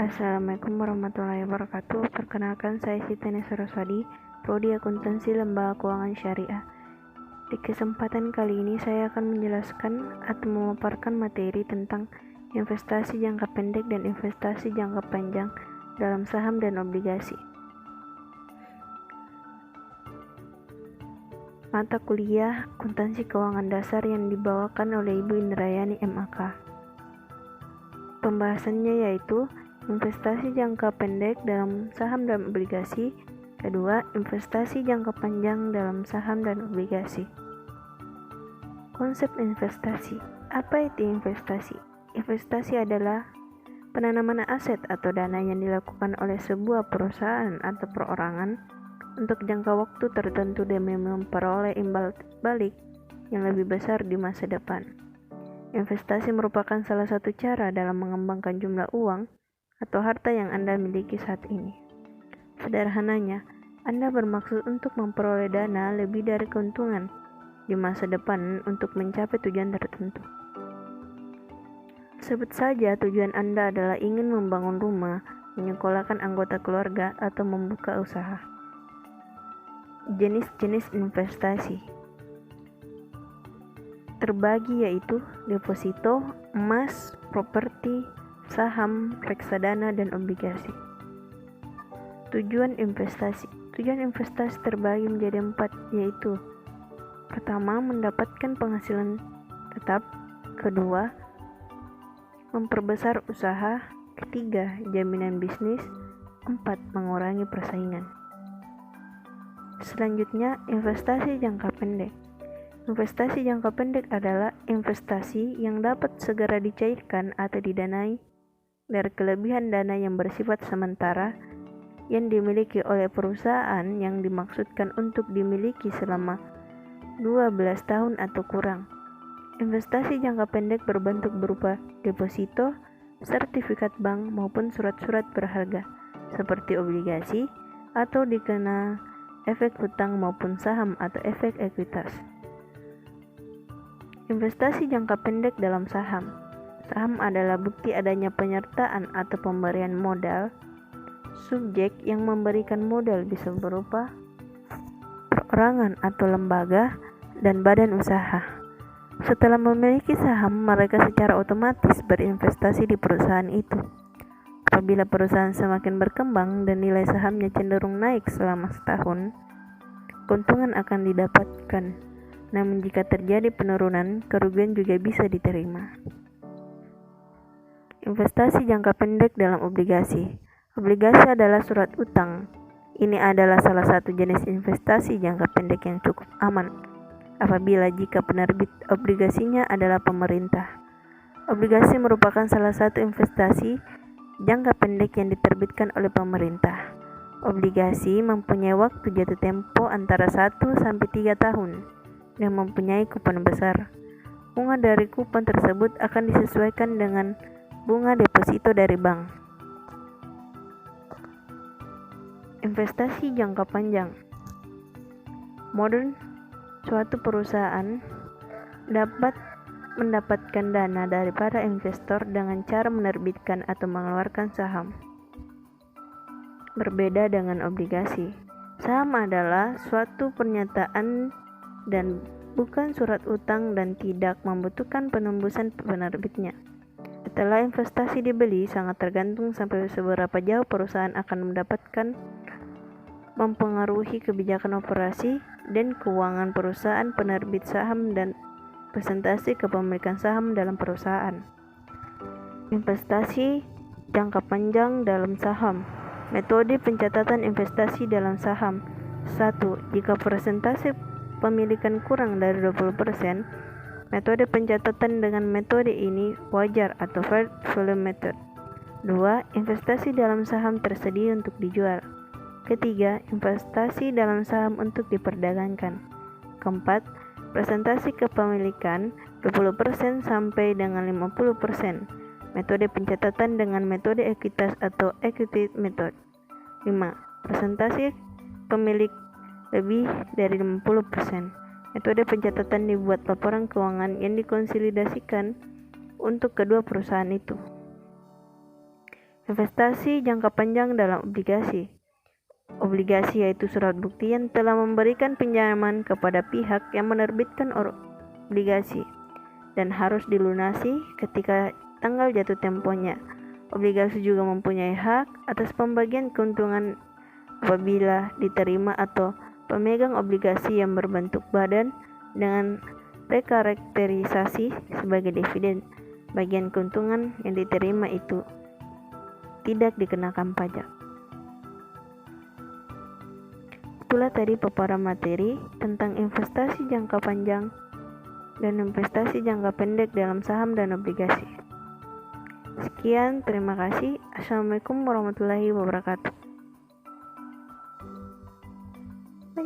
Assalamualaikum warahmatullahi wabarakatuh. Perkenalkan, saya Sitene Saraswadi, Prodi Akuntansi Lembaga Keuangan Syariah. Di kesempatan kali ini saya akan menjelaskan atau memaparkan materi tentang investasi jangka pendek dan investasi jangka panjang dalam saham dan obligasi. Mata kuliah Akuntansi Keuangan Dasar yang dibawakan oleh Ibu Indrayani MAK. Pembahasannya yaitu investasi jangka pendek dalam saham dan obligasi. Kedua, investasi jangka panjang dalam saham dan obligasi. Konsep investasi. Apa itu investasi? Investasi adalah penanaman aset atau dana yang dilakukan oleh sebuah perusahaan atau perorangan untuk jangka waktu tertentu demi memperoleh imbal balik yang lebih besar di masa depan. Investasi merupakan salah satu cara dalam mengembangkan jumlah uang atau harta yang Anda miliki saat ini. Sederhananya, Anda bermaksud untuk memperoleh dana lebih dari keuntungan di masa depan untuk mencapai tujuan tertentu. Sebut saja tujuan Anda adalah ingin membangun rumah, menyekolahkan anggota keluarga, atau membuka usaha. Jenis-jenis investasi terbagi yaitu deposito, emas, properti, saham, reksadana, dan obligasi. Tujuan investasi. Tujuan investasi terbagi menjadi 4, yaitu pertama, mendapatkan penghasilan tetap. Kedua, memperbesar usaha. Ketiga, jaminan bisnis. 4, mengurangi persaingan. Selanjutnya, investasi jangka pendek. Investasi jangka pendek adalah investasi yang dapat segera dicairkan atau didanai dari kelebihan dana yang bersifat sementara yang dimiliki oleh perusahaan yang dimaksudkan untuk dimiliki selama 12 tahun atau kurang. Investasi jangka pendek berbentuk berupa deposito, sertifikat bank maupun surat-surat berharga seperti obligasi atau dikenal efek hutang maupun saham atau efek ekuitas. Investasi jangka pendek dalam saham. Saham adalah bukti adanya penyertaan atau pemberian modal. Subjek yang memberikan modal bisa berupa perorangan atau lembaga dan badan usaha. Setelah memiliki saham, mereka secara otomatis berinvestasi di perusahaan itu. Apabila perusahaan semakin berkembang dan nilai sahamnya cenderung naik selama setahun, keuntungan akan didapatkan. Namun jika terjadi penurunan, kerugian juga bisa diterima. Investasi jangka pendek dalam obligasi. Obligasi adalah surat utang. Ini adalah salah satu jenis investasi jangka pendek yang cukup aman apabila jika penerbit obligasinya adalah pemerintah. Obligasi merupakan salah satu investasi jangka pendek yang diterbitkan oleh pemerintah. Obligasi mempunyai waktu jatuh tempo antara 1 sampai 3 tahun yang mempunyai kupon besar. Bunga dari kupon tersebut akan disesuaikan dengan bunga deposito dari bank. Investasi jangka panjang. Modern, suatu perusahaan dapat mendapatkan dana dari para investor dengan cara menerbitkan atau mengeluarkan saham. Berbeda dengan obligasi. Saham adalah suatu pernyataan dan bukan surat utang dan tidak membutuhkan penembusan penerbitnya. Setelah investasi dibeli, sangat tergantung sampai seberapa jauh perusahaan akan mendapatkan mempengaruhi kebijakan operasi dan keuangan perusahaan penerbit saham dan presentasi kepemilikan saham dalam perusahaan. Investasi jangka panjang dalam saham. Metode pencatatan investasi dalam saham. 1. Jika persentase pemilikan kurang dari 20%, metode pencatatan dengan metode ini wajar atau fair value method. 2. Investasi dalam saham tersedia untuk dijual. Ketiga, investasi dalam saham untuk diperdagangkan. Keempat, presentasi kepemilikan 20% sampai dengan 50%. Metode pencatatan dengan metode ekuitas atau equity method. 5. Presentasi pemilik lebih dari 50%. Metode pencatatan dibuat laporan keuangan yang dikonsolidasikan untuk kedua perusahaan itu. Investasi jangka panjang dalam obligasi. Obligasi yaitu surat bukti yang telah memberikan pinjaman kepada pihak yang menerbitkan obligasi dan harus dilunasi ketika tanggal jatuh temponya. Obligasi juga mempunyai hak atas pembagian keuntungan apabila diterima atau pemegang obligasi yang berbentuk badan dengan rekarakterisasi sebagai dividen. Bagian keuntungan yang diterima itu tidak dikenakan pajak. Itulah tadi paparan materi tentang investasi jangka panjang dan investasi jangka pendek dalam saham dan obligasi. Sekian, terima kasih. Assalamualaikum warahmatullahi wabarakatuh.